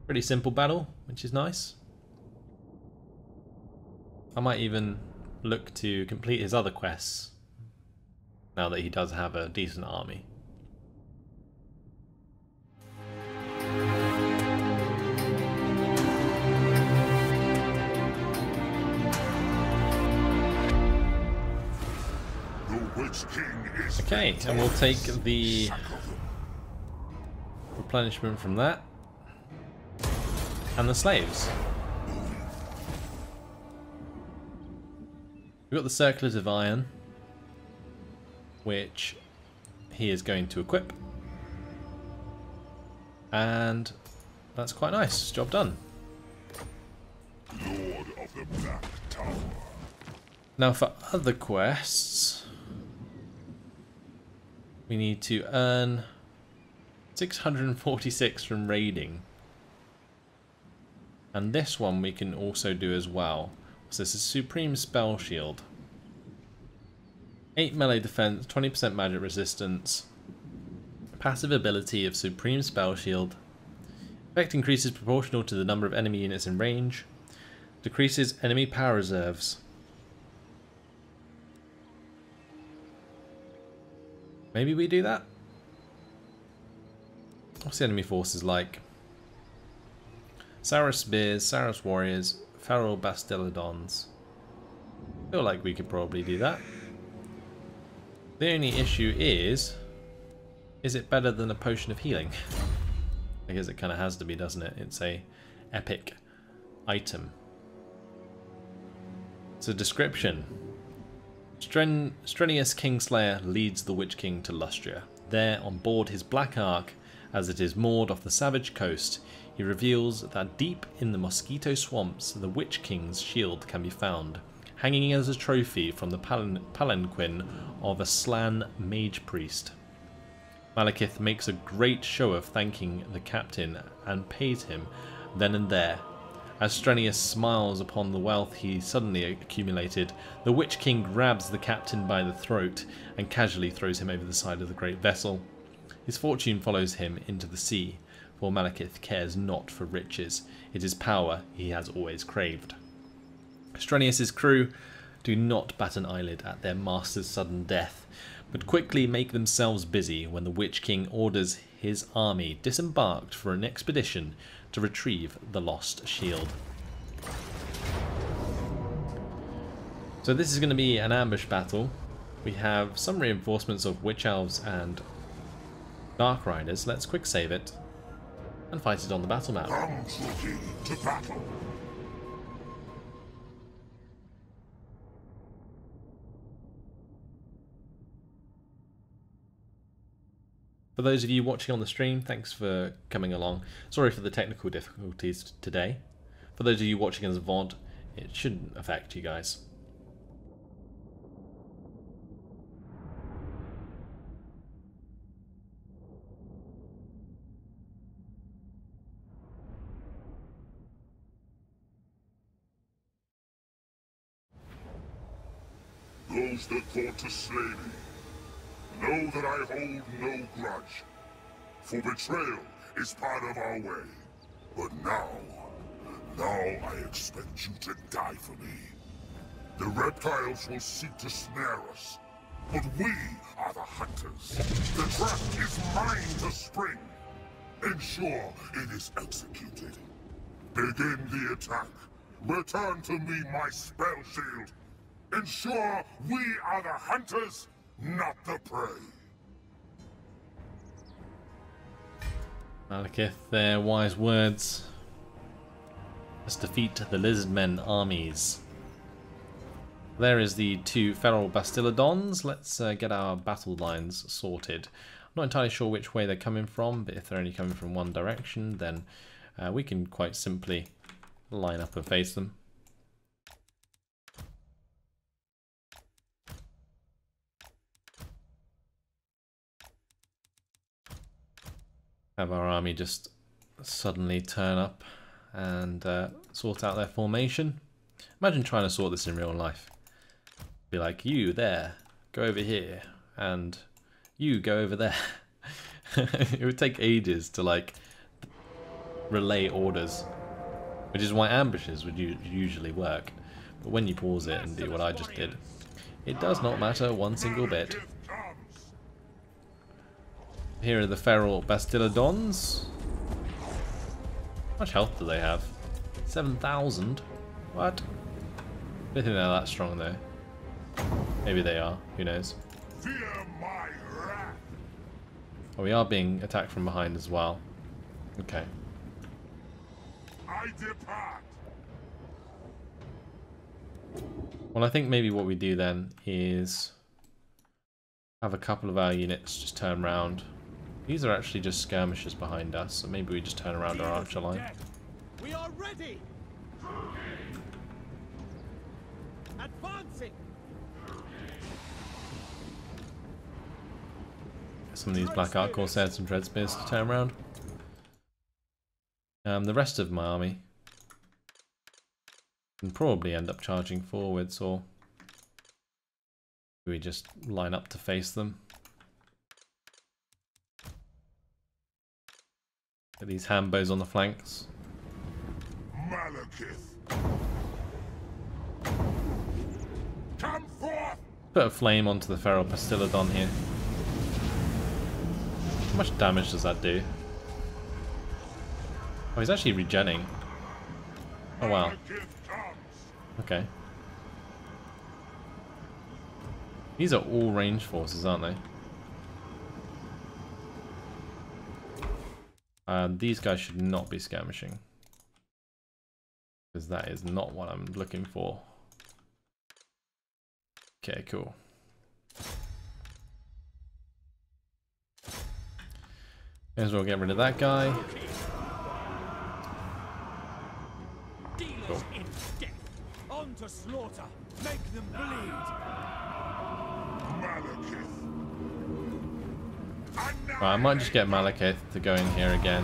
Pretty simple battle, which is nice. I might even look to complete his other quests now that he does have a decent army. Okay, and we'll take the replenishment from that and the slaves. We've got the Circlet of Iron, which he is going to equip, and that's quite nice. Job done. Lord of the Black Tower. Now for other quests, we need to earn 646 from raiding. And this one we can also do as well. So this is Supreme Spell Shield. 8 melee defense, 20% magic resistance. Passive ability of Supreme Spell Shield. Effect increases proportional to the number of enemy units in range. Decreases enemy power reserves. Maybe we do that? What's the enemy forces like? Saurus Spears, Saurus Warriors, Feral Bastillodons. I feel like we could probably do that. The only issue is it better than a Potion of Healing? I guess it kind of has to be, doesn't it? It's a epic item. It's a description. Strenuous Kingslayer leads the Witch King to Lustria. There, on board his black ark, as it is moored off the savage coast, he reveals that deep in the mosquito swamps, the Witch King's shield can be found, hanging as a trophy from the palanquin of a slan mage priest. Malekith makes a great show of thanking the captain and pays him then and there. As Strenuous smiles upon the wealth he suddenly accumulated, the Witch King grabs the captain by the throat and casually throws him over the side of the great vessel. His fortune follows him into the sea, for Malekith cares not for riches. It is power he has always craved. Strenuous's crew do not bat an eyelid at their master's sudden death, but quickly make themselves busy when the Witch King orders his army disembarked for an expedition to retrieve the lost shield. So this is going to be an ambush battle. We have some reinforcements of Witch Elves and Dark Riders. Let's quick save it and fight it on the battle map. To battle. For those of you watching on the stream, thanks for coming along. Sorry for the technical difficulties today. For those of you watching as a VOD, it shouldn't affect you guys. Those that thought to slay me, know that I hold no grudge, for betrayal is part of our way. But now I expect you to die for me. The reptiles will seek to snare us, but we are the hunters. The trap is mine to spring. Ensure it is executed. Begin the attack. Return to me my spell shield. Ensure we are the hunters, not the prey. Malekith, their wise words. Let's defeat the Lizardmen armies. There is the two Feral Bastillodons. Let's get our battle lines sorted. I'm not entirely sure which way they're coming from, but if they're only coming from one direction, then we can quite simply line up and face them. Have our army just suddenly turn up and sort out their formation. Imagine trying to sort this in real life. Be like, you there, go over here, and you go over there. It would take ages to like relay orders, which is why ambushes would usually work. But when you pause it and do what I just did, it does not matter one single bit. Here are the feral Bastillodons. How much health do they have? 7,000? What? I don't think they're that strong though. Maybe they are, who knows. Oh, we are being attacked from behind as well. Okay. Well, I think maybe what we do then is have a couple of our units just turn around. These are actually just skirmishers behind us, so maybe we just turn around our archer line. We are ready. Advancing. Some of these Black Ark Corsairs and Dreadspears to turn around. The rest of my army can probably end up charging forwards, or do we just line up to face them? Get these hambos on the flanks. Malekith. Come forth. Put a flame onto the feral Bastillodon here. How much damage does that do? Oh, he's actually regenning. Oh wow. Okay. These are all range forces, aren't they? These guys should not be skirmishing, because that is not what I'm looking for. Okay, cool. May as well get rid of that guy. Cool. On to slaughter. Make them bleed. Right, I might just get Malekith to go in here again.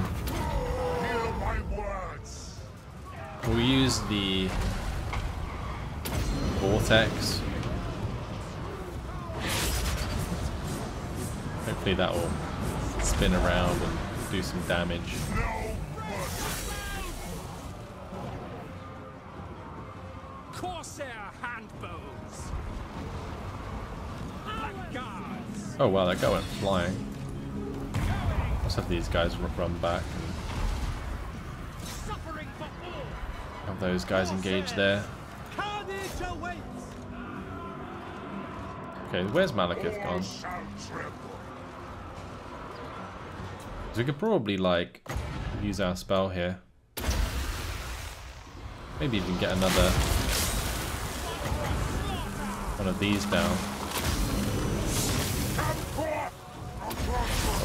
Hear my words. We'll use the Vortex. Hopefully that will spin around and do some damage. Corsair handbows. Blackguards. Oh wow, that guy went flying. Let's have these guys run back and Suffering for all. have those guys engage there. Carnage awaits. Okay, where's Malekith gone? So we could probably like use our spell here. Maybe even get another one of these down.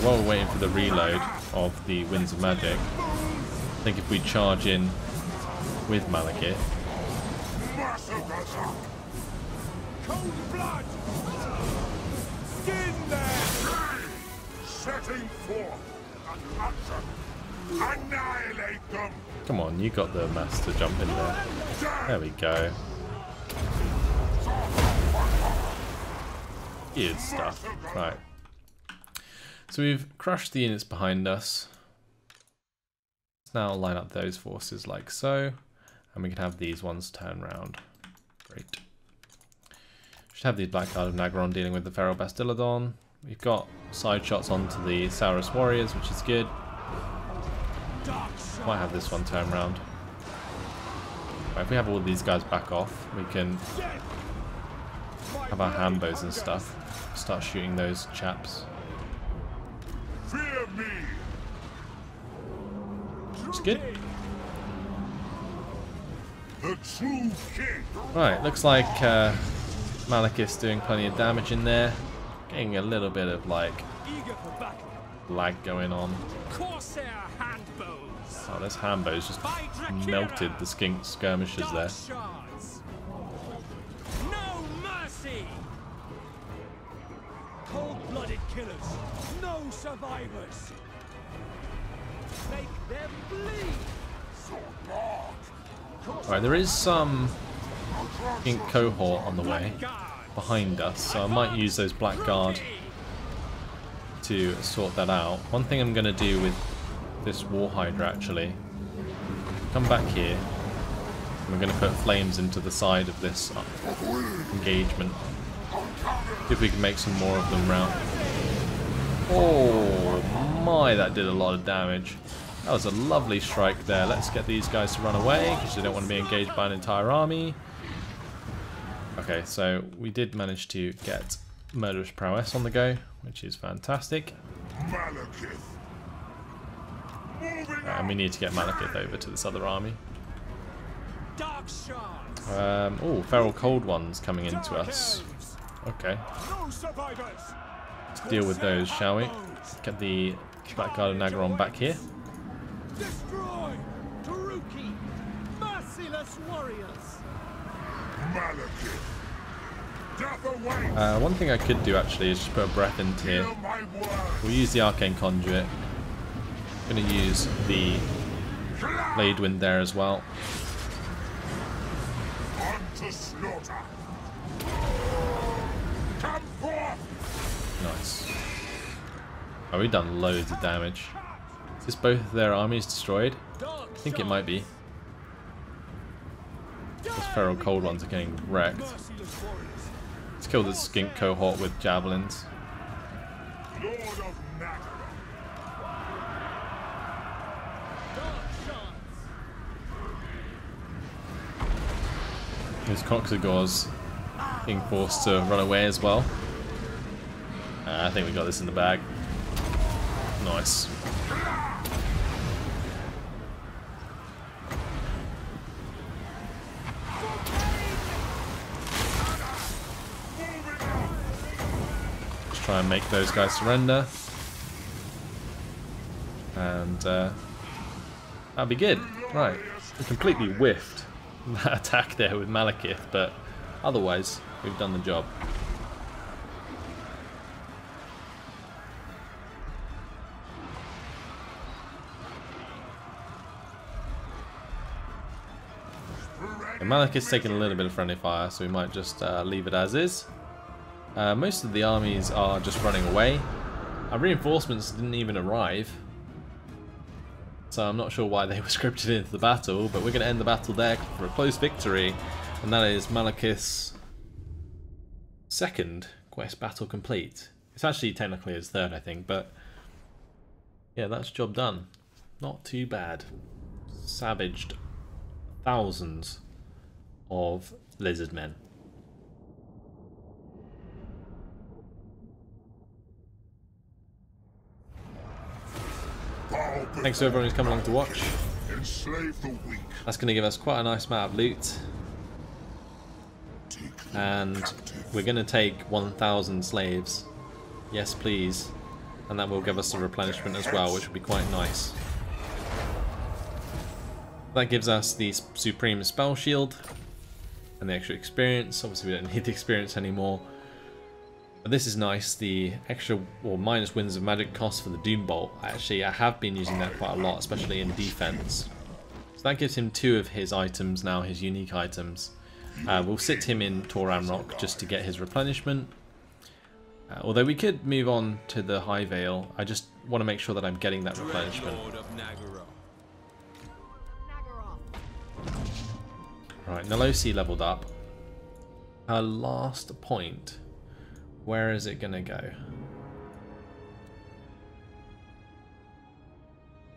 While we're waiting for the reload of the Winds of Magic, I think if we charge in with Malekith, Cold blood. Skin them. Setting forth an action. Annihilate them. come on, you got the mass to jump in there. There we go. Good stuff. Right. So we've crushed the units behind us. Let's now line up those forces like so. And we can have these ones turn round. Great. Should have these Black Guard of Nagaron dealing with the Feral Bastillodon. We've got side shots onto the Saurus Warriors, which is good. Might have this one turn round. Right, if we have all these guys back off, we can have our hambos and stuff. Start shooting those chaps. Fear me. It's good. The true king. Right, looks like Malekith's doing plenty of damage in there. Getting a little bit of like Eager for battle. lag going on. Corsair handbows. Oh, those hambos just melted the skink skirmishers there. Dark shards. No mercy. Cold-blooded killers. No survivors. Make them bleed. Alright, there is some skink cohort on the way behind us, so I might use those Black Guard to sort that out. One thing I'm going to do with this War Hydra actually come back here. We're going to put flames into the side of this engagement. See if we can make some more of them round. Oh my, that did a lot of damage. That was a lovely strike there. Let's get these guys to run away because they don't want to be engaged by an entire army. Okay, so we did manage to get Murderous Prowess on the go, which is fantastic. Malekith. And we need to get Malekith over to this other army. Dark shards. Oh, Feral Cold Ones coming into us. Okay, No survivors. let's deal with those, shall we? Get the Blackguard of Nagaron back here. Destroy. Taruki. Merciless warriors. Malekith. Death awaits. One thing I could do actually is just put a breath into here. Hear my word. We'll use the Arcane Conduit. I'm going to use the Blade Wind there as well. On to slaughter. Come forth. Nice. Oh, we've done loads of damage. Is this both of their armies destroyed? Dark I think it might be. Those Feral Cold Ones are getting wrecked. merciless warriors. Let's kill this skink cohort with javelins. Lord of Nagaron. Dark shards. These Coxagors being forced to run away as well. I think we got this in the bag. Nice. Let's try and make those guys surrender. And that'll be good. Right. We completely whiffed that attack there with Malekith, but otherwise we've done the job. And Malekith's taking a little bit of friendly fire, so we might just leave it as is. Most of the armies are just running away. Our reinforcements didn't even arrive, so I'm not sure why they were scripted into the battle, but we're going to end the battle there for a close victory, and that is Malekith's second quest battle complete. It's actually technically his third, I think, but yeah, that's job done. Not too bad. Savaged thousands of lizard men. Thanks to everyone who's come along to watch. Enslave the weak. That's going to give us quite a nice amount of loot. Take them And captive. we're going to take 1,000 slaves. Yes, please. And that will give us a replenishment as well, which will be quite nice. That gives us the Supreme Spell Shield and the extra experience. Obviously, we don't need the experience anymore. But this is nice, the extra or minus Winds of Magic cost for the Doom Bolt. Actually, I have been using that quite a lot, especially in defense. So that gives him 2 of his items now, his unique items. We'll sit him in Tor Amrock just to get his replenishment. Although we could move on to the High Vale, I just want to make sure that I'm getting that replenishment. Right, Nalosi leveled up. Her last point. Where is it going to go?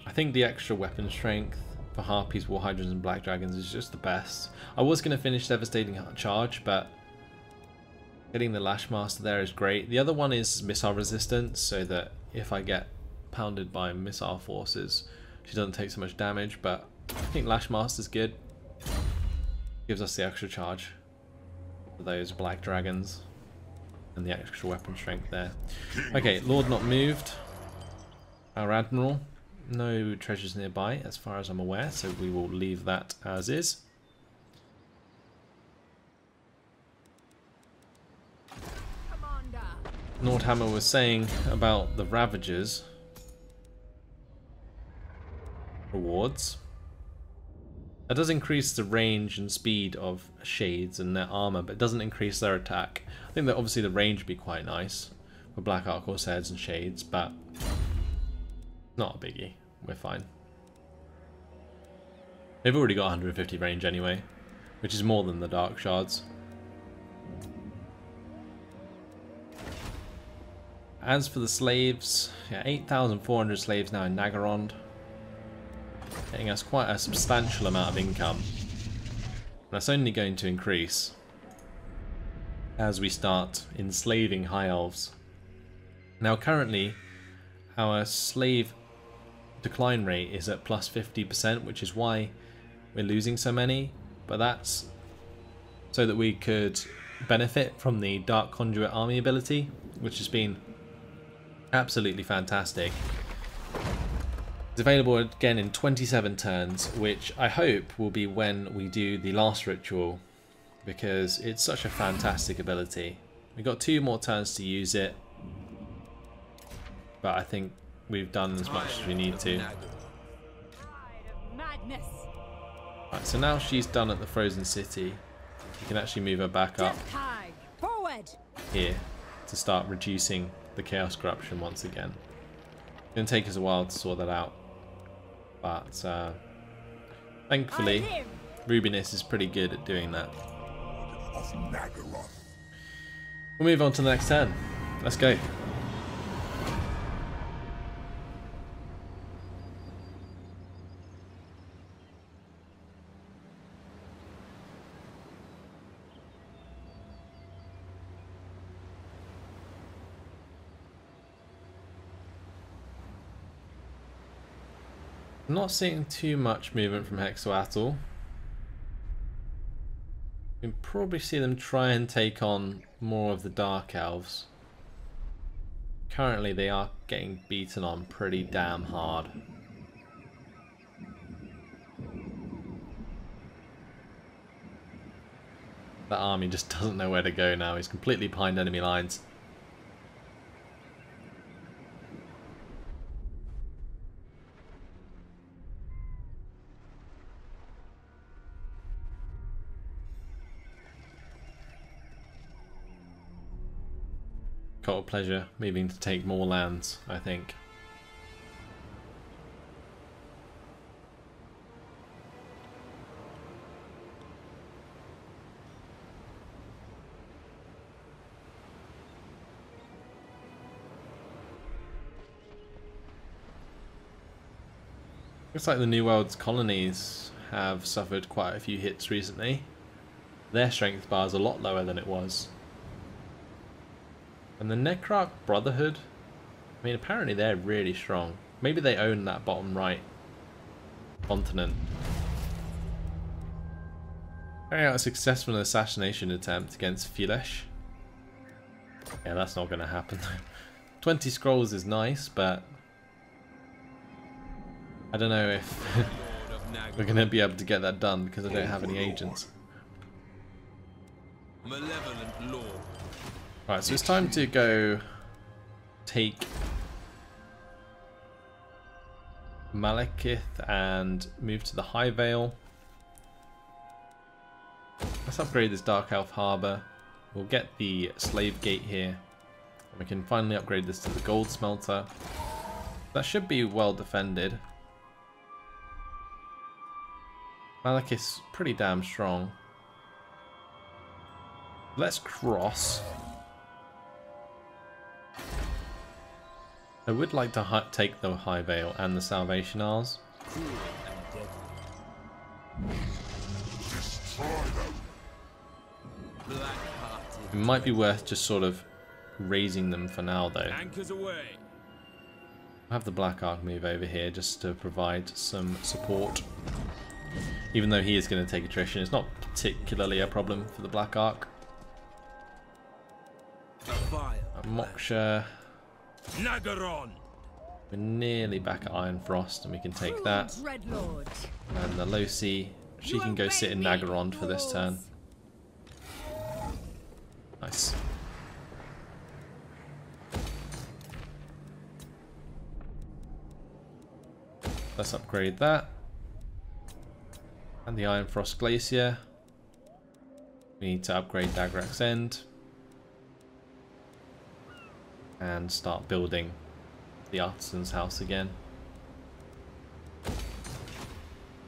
I think the extra weapon strength for Harpies, War Hydras and Black Dragons is just the best. I was going to finish Devastating Charge, but getting the Lashmaster there is great. The other one is missile resistance, so that if I get pounded by missile forces, she doesn't take so much damage, but I think Lashmaster's good. Gives us the extra charge for those Black Dragons and the extra weapon strength there. Okay, Lord not moved. Our Admiral. No treasures nearby as far as I'm aware, so we will leave that as is. Nordhammer was saying about the Ravagers rewards. That does increase the range and speed of Shades and their armor, but it doesn't increase their attack. I think that obviously the range would be quite nice for Black Ark Corsairs and Shades, but not a biggie. We're fine. They've already got 150 range anyway, which is more than the Dark Shards. As for the slaves, yeah, 8,400 slaves now in Nagarond, getting us quite a substantial amount of income. And that's only going to increase as we start enslaving High Elves. Now currently, our slave decline rate is at plus 50%, which is why we're losing so many, but that's so that we could benefit from the Dark Conduit army ability, which has been absolutely fantastic. It's available again in 27 turns, which I hope will be when we do the last ritual, because it's such a fantastic ability. We've got 2 more turns to use it, but I think we've done as much as we need to. Right, so now she's done at the Frozen City, you can actually move her back up here to start reducing the Chaos Corruption once again. It's going to take us a while to sort that out, but thankfully Rubinus is pretty good at doing that. We'll move on to the next turn. Let's go. I'm not seeing too much movement from Hexoatl. We can probably see them try and take on more of the Dark Elves. Currently they are getting beaten on pretty damn hard. That army just doesn't know where to go now. He's completely behind enemy lines. Cult of Pleasure moving to take more lands, I think. Looks like the New World's colonies have suffered quite a few hits recently. Their strength bar is a lot lower than it was. And the Necrarch Brotherhood, I mean, apparently they're really strong. Maybe they own that bottom right continent. Carrying out a successful assassination attempt against Filesh. Yeah, that's not going to happen. 20 scrolls is nice, but I don't know if we're going to be able to get that done because I don't have any agents. Malevolent Lord. Right, so it's time to go take Malekith and move to the High Vale. Let's upgrade this Dark Elf Harbour. We'll get the Slave Gate here. And we can finally upgrade this to the Gold Smelter. That should be well defended. Malekith's pretty damn strong. Let's cross. I would like to take the High Vale and the Salvation Isles. It might be worth just sort of raising them for now though. Anchors away. I'll have the Black Ark move over here just to provide some support. Even though he is going to take attrition, it's not particularly a problem for the Black Ark. Moksha. Nagaron. We're nearly back at Iron Frost and we can take that. And the Losi, she can go sit in Nagaron for this turn. Nice. Let's upgrade that. And the Iron Frost Glacier. We need to upgrade Dagrak's End. And start building the Artisan's House again.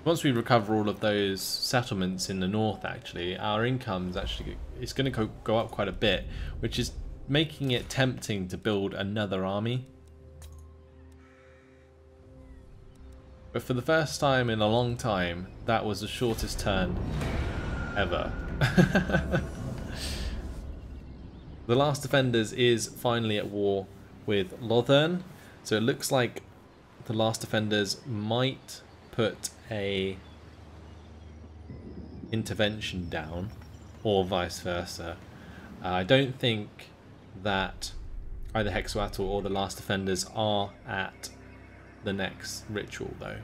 Once we recover all of those settlements in the north, actually, our income's actually, it's going to go up quite a bit, which is making it tempting to build another army. But for the first time in a long time, that was the shortest turn ever. The Last Defenders is finally at war with Lothern, so it looks like the Last Defenders might put a intervention down, or vice versa. I don't think that either Hexoatl or the Last Defenders are at the next ritual though.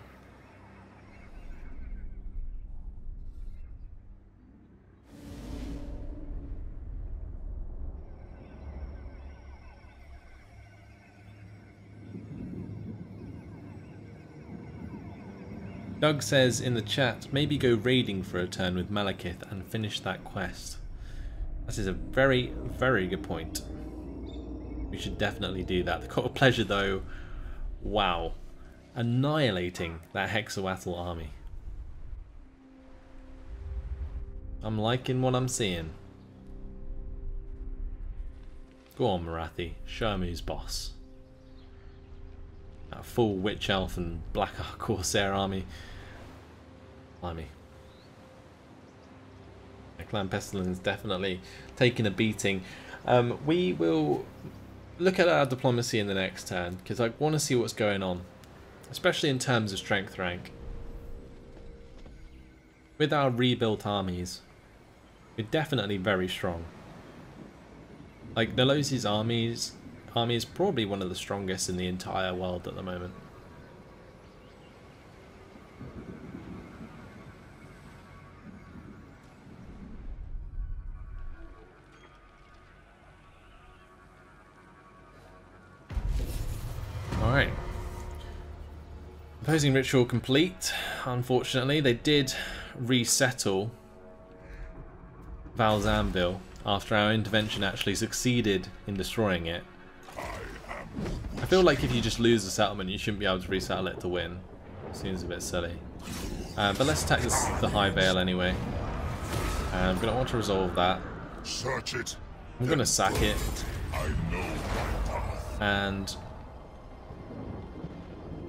Doug says in the chat, maybe go raiding for a turn with Malekith and finish that quest. That is a very, very good point. We should definitely do that. The Court of Pleasure though, wow. Annihilating that Hexoatl army. I'm liking what I'm seeing. Go on Marathi, show him who's boss. That full Witch Elf and Black Ark Corsair army. Blimey. Clan Pestilence definitely taking a beating. We will look at our diplomacy in the next turn, because I want to see what's going on. Especially in terms of strength rank. With our rebuilt armies, we're definitely very strong. Like, Nolosi's army is probably one of the strongest in the entire world at the moment. Alright. Opposing ritual complete. Unfortunately, they did resettle Val's Anvil after our intervention actually succeeded in destroying it. I feel like if you just lose a settlement, you shouldn't be able to resettle it to win. Seems a bit silly. But let's attack the High Vale anyway. I'm going to want to resolve that. Search it. I'm going to sack it. I know my path. And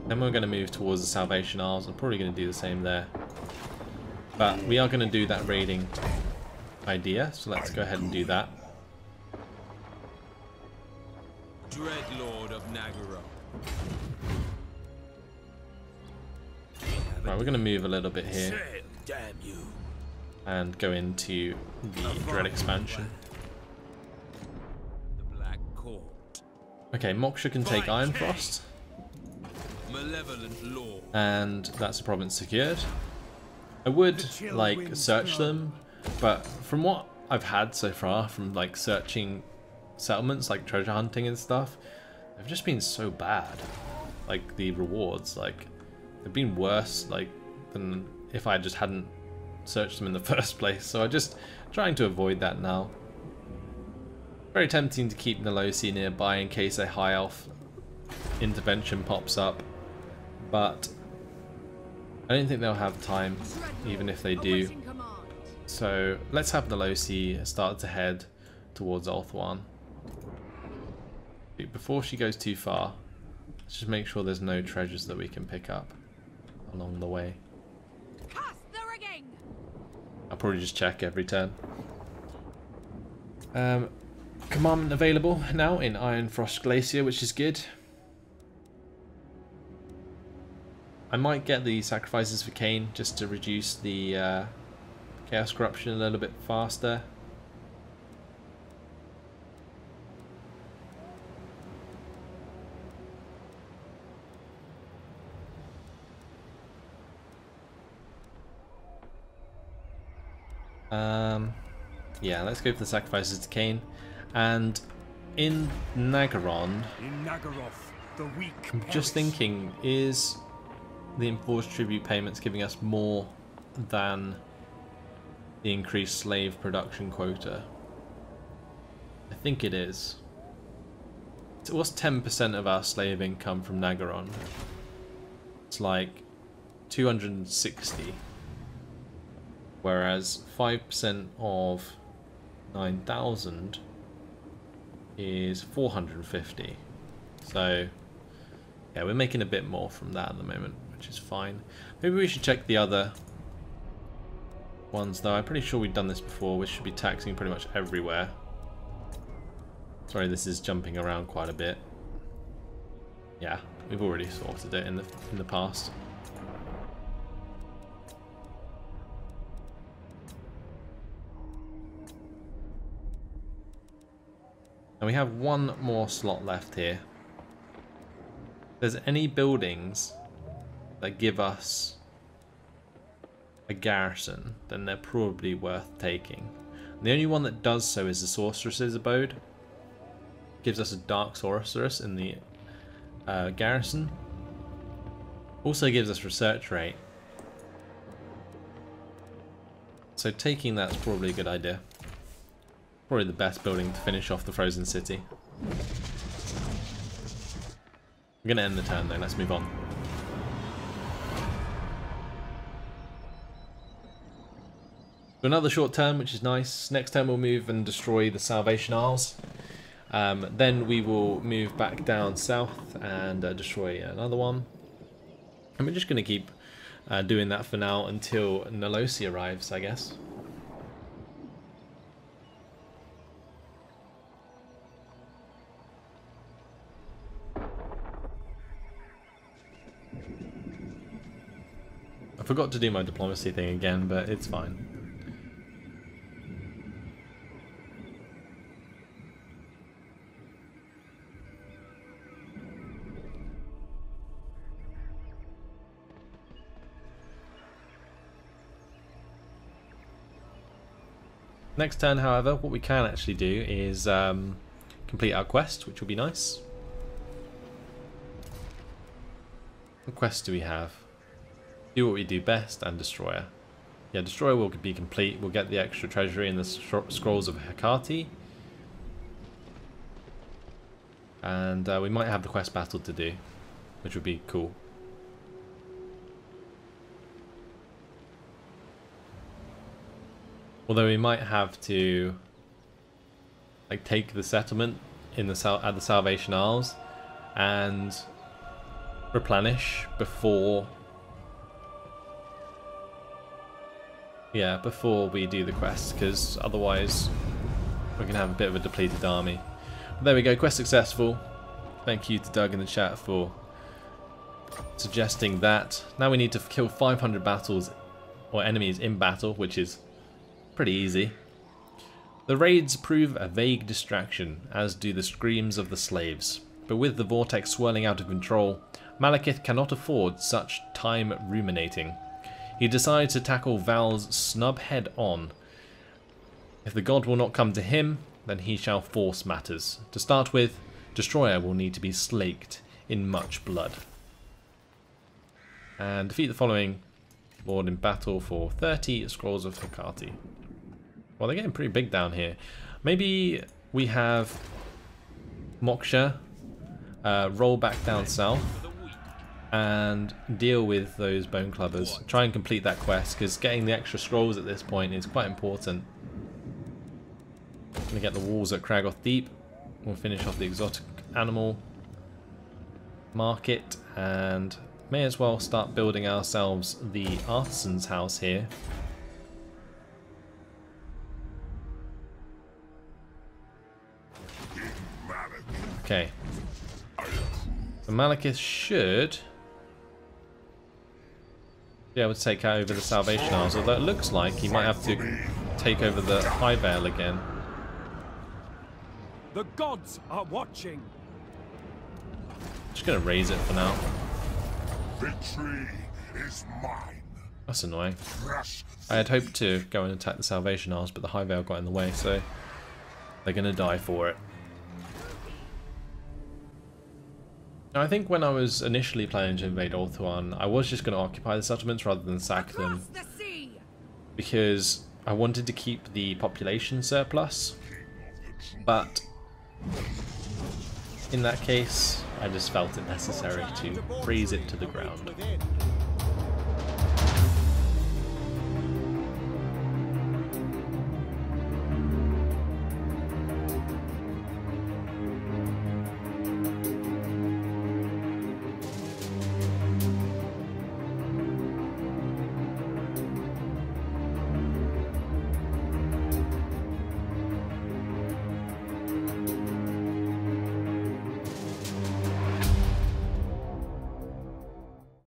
then we're going to move towards the Salvation Isles. I'm probably going to do the same there. But we are going to do that raiding idea, so let's go ahead and do that. Dread Lord of Nagaro. Right, we're going to move a little bit here Damn you. and go into the Dread expansion. The Black Court. Okay, Moksha can take Ironfrost, Malevolent Lord. and that's a province secured. I would like search them, but from what I've had so far from like searching settlements, like treasure hunting and stuff, they've just been so bad. Like the rewards, like they've been worse like than if I just hadn't searched them in the first place. So I'm just trying to avoid that now. Very tempting to keep Nolosi nearby in case a high elf intervention pops up, but I don't think they'll have time, even if they do. So let's have Nolosi start to head towards Ulthuan. Before she goes too far, let's just make sure there's no treasures that we can pick up along the way. I'll probably just check every turn. Commandment available now in Ironfrost Glacier, which is good. I might get the sacrifices for Cain just to reduce the Chaos Corruption a little bit faster. Yeah, let's go for the sacrifices to Cain. And in Nagaron, I'm just thinking, is the enforced tribute payments giving us more than the increased slave production quota? I think it is. It was 10% of our slave income from Nagaron. It's like 260. Whereas 5% of 9,000 is 450. So yeah, we're making a bit more from that at the moment, which is fine. Maybe we should check the other ones though. I'm pretty sure we've done this before. We should be taxing pretty much everywhere. Sorry, this is jumping around quite a bit. Yeah, we've already sorted it in the past. And we have one more slot left here. If there's any buildings that give us a garrison, then they're probably worth taking. And the only one that does so is the Sorceress's Abode. Gives us a Dark Sorceress in the garrison. Also gives us research rate. So taking that's probably a good idea. Probably the best building to finish off the Frozen City. I'm going to end the turn though, let's move on. Another short turn, which is nice. Next turn we'll move and destroy the Salvation Isles. Then we will move back down south and destroy another one. And we're just going to keep doing that for now until Nolosi arrives, I guess. I forgot to do my diplomacy thing again, but it's fine. Next turn, however, what we can actually do is complete our quest, which will be nice. What quest do we have? Do what we do best and Destroyer. Yeah, Destroyer will be complete. We'll get the extra treasury and the Scrolls of Hecate. And we might have the quest battle to do, which would be cool. Although we might have to like take the settlement in the at the Salvation Isles and replenish before we do the quest, because otherwise we're gonna have a bit of a depleted army. But there we go, quest successful. Thank you to Doug in the chat for suggesting that. Now we need to kill 500 battles or enemies in battle, which is pretty easy. The raids prove a vague distraction, as do the screams of the slaves. But with the Vortex swirling out of control, Malekith cannot afford such time ruminating. He decides to tackle Val's snub head on. If the god will not come to him, then he shall force matters. To start with, Destroyer will need to be slaked in much blood. And defeat the following lord in battle for 30 Scrolls of Hecate. Well, they're getting pretty big down here. Maybe we have Moksha roll back down south and deal with those bone clubbers. Try and complete that quest, because getting the extra scrolls at this point is quite important. Gonna get the walls at Kragoth Deep. We'll finish off the exotic animal market, and may as well start building ourselves the artisan's house here. Okay. So Malekith should be able to take over the Salvation Isles, although it looks like he might have to take over the High Vale again. The gods are watching. Just gonna raise it for now. Victory is mine. That's annoying. I had hoped to go and attack the Salvation Isles, but the High Vale got in the way, so they're gonna die for it. Now, I think when I was initially planning to invade Ulthuan, I was just going to occupy the settlements rather than sack them, because I wanted to keep the population surplus, but in that case I just felt it necessary to freeze it to the ground.